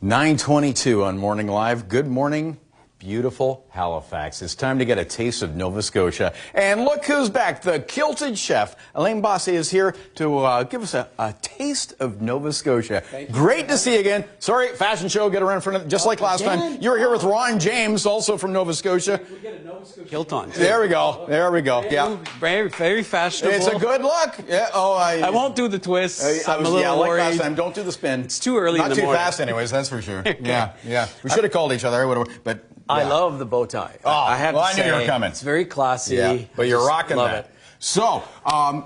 9:22 on Morning Live. Good morning, beautiful Halifax. It's time to get a taste of Nova Scotia. And look who's back, the kilted chef. Alain Bossé is here to give us a taste of Nova Scotia. Great to see you again. Sorry, fashion show, get around in front of just like last time. You were here with Ron James, also from Nova Scotia. We get a Nova Scotia kilt on, too. There we go. There we go. Yeah. Very, very fashionable. It's a good look. Yeah. Oh, I won't do the twist. I'm a little like worried. last time. Don't do the spin. It's too early in the morning. Not too fast anyways, that's for sure. Yeah. We should have called each other. I would have, but I love the bow tie. Oh, I have well, to say, I knew you were coming. It's very classy. Yeah, but you're rocking love that. It. So,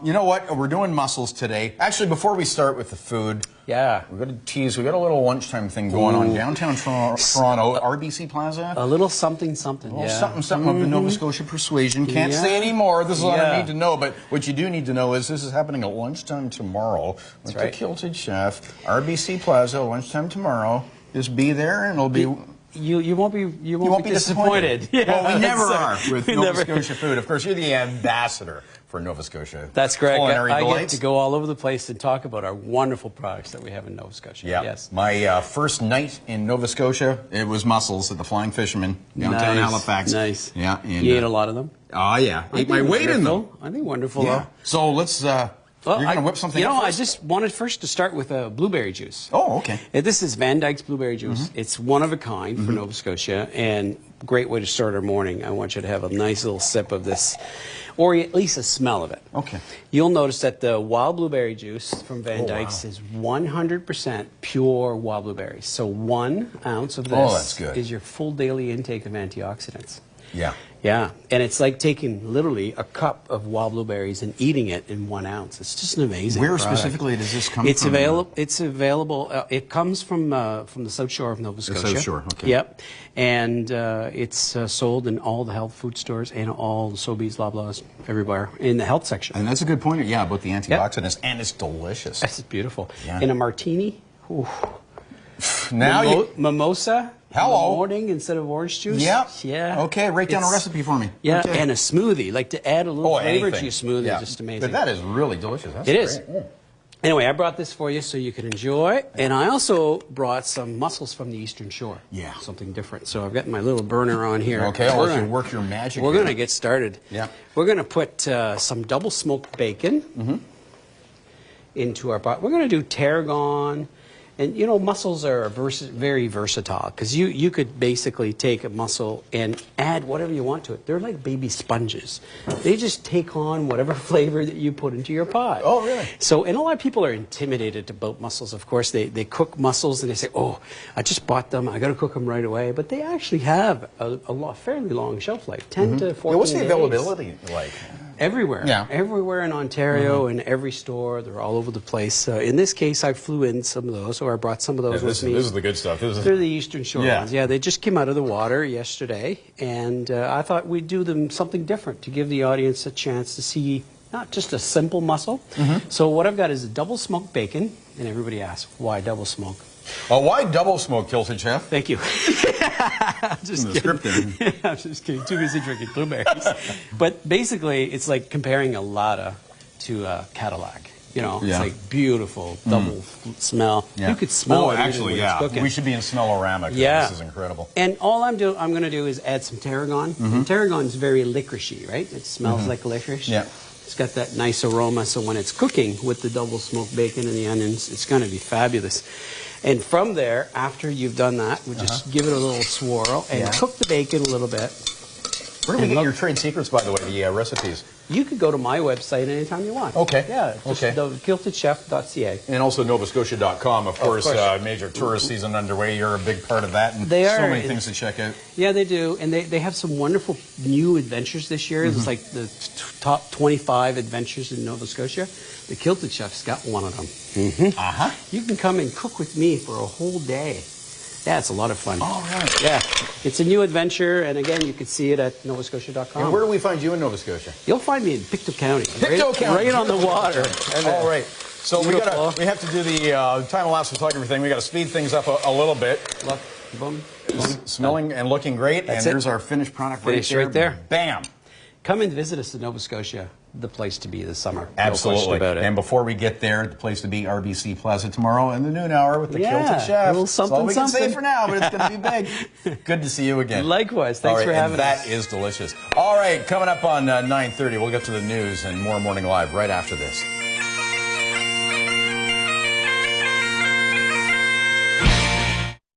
you know what? We're doing mussels today. Actually, before we start with the food, we're going to tease. We got a little lunchtime thing going on downtown Toronto, RBC Plaza. A little something, something. Something of the Nova Scotia persuasion. Can't say any more. This is all I need to know. But what you do need to know is this is happening at lunchtime tomorrow with the Kilted Chef, RBC Plaza, lunchtime tomorrow. Just be there, and it'll be. You won't be disappointed. Yeah, well, we never are with Nova Scotia food. Of course, you're the ambassador for Nova Scotia. That's correct. I get to go all over the place and talk about our wonderful products that we have in Nova Scotia. Yeah. Yes. My first night in Nova Scotia, it was mussels at the Flying Fisherman downtown Halifax. Nice. Yeah. And, you ate a lot of them? Oh, yeah. Ate my weight in them. I think wonderful. Yeah. So let's. You're going to whip something up first? I just wanted first to start with blueberry juice. Oh, okay. This is Van Dyke's blueberry juice. It's one of a kind for Nova Scotia, and great way to start our morning. I want you to have a nice little sip of this, or at least a smell of it. Okay. You'll notice that the wild blueberry juice from Van Dyke's is 100% pure wild blueberries. So 1 ounce of this is your full daily intake of antioxidants. Yeah. Yeah, and it's like taking literally a cup of wild blueberries and eating it in 1 ounce. It's just an amazing Where product. specifically does this come from? It's available. It comes from the South Shore of Nova Scotia. The South Shore, okay. Yep, and it's sold in all the health food stores and all the Sobeys, Loblaws, everywhere in the health section. And that's a good point. Yeah, about the antioxidants, and it's delicious. That's beautiful. Yeah. In a martini. Ooh. Now mimosa. Hello. In the morning instead of orange juice. Yep. Yeah. Okay, write down a recipe for me. Yeah, okay. and a smoothie. Like to add a little flavor to your smoothie. Yeah. Just amazing. But that is really delicious. That's it great. is. Yeah. Anyway, I brought this for you so you can enjoy. And I also brought some mussels from the Eastern Shore. Yeah. Something different. So I've got my little burner on here. Okay, I'll let you work your magic. We're going to get started. Yeah. We're going to put some double smoked bacon into our pot. We're going to do tarragon. And, you know, mussels are very versatile because you could basically take a mussel and add whatever you want to it. They're like baby sponges. They just take on whatever flavor that you put into your pie. Oh, really? So, and a lot of people are intimidated about mussels, of course. They cook mussels and they say, oh, I just bought them. I got to cook them right away. But they actually have a fairly long shelf life, 10 to 14 What's the days. availability like? Everywhere. Yeah. Everywhere in Ontario, in every store. They're all over the place. In this case, I flew in some of those, or I brought some of those with me. This is the good stuff. They're the Eastern Shore ones. Yeah, they just came out of the water yesterday, and I thought we'd do them something different to give the audience a chance to see not just a simple mussel. So what I've got is a double smoked bacon, and everybody asks, why double smoke? Why double smoke, Kilted Chef? Thank you. I'm just kidding. I'm just kidding. Too busy drinking blueberries. But basically, it's like comparing a Lada to a Cadillac. You know, it's like beautiful double smell. You could smell it. Actually, we should be in Smellorama. Yeah, this is incredible. And all I'm going to do is add some tarragon. Tarragon is very licoricey, right? It smells like licorice. Yeah. It's got that nice aroma. So when it's cooking with the double smoked bacon and the onions, it's going to be fabulous. And from there, after you've done that, we just give it a little swirl and cook the bacon a little bit. Where do we get your trade secrets, by the way, the recipes? You could go to my website anytime you want. Okay. Yeah, just kiltedchef.ca. And also NovaScotia.com, of course. Major tourist season underway. You're a big part of that. And they are. So many things to check out. Yeah, they do. And they have some wonderful new adventures this year. It's like the top 25 adventures in Nova Scotia. The Kilted Chef's got one of them. You can come and cook with me for a whole day. Yeah, it's a lot of fun. All right. Yeah, it's a new adventure, and again, you can see it at NovaScotia.com. And where do we find you in Nova Scotia? You'll find me in Pictou County. Pictou County. Right on the water. All right. So we have to do the time-lapse photography thing. We got to speed things up a little bit. Look, boom, boom. Smelling and looking great. That's and there's our finished product right there. Bam. Come and visit us in Nova Scotia. the place to be this summer. Absolutely. No question about it. And before we get there, the place to be, RBC Plaza tomorrow in the noon hour with the Yeah, Kilted Chef. a little something, That's all we can something. say for now, but it's going to be big. Good to see you again. Likewise. Thanks for having us. That is delicious. All right, coming up on 9:30, we'll get to the news and more Morning Live right after this.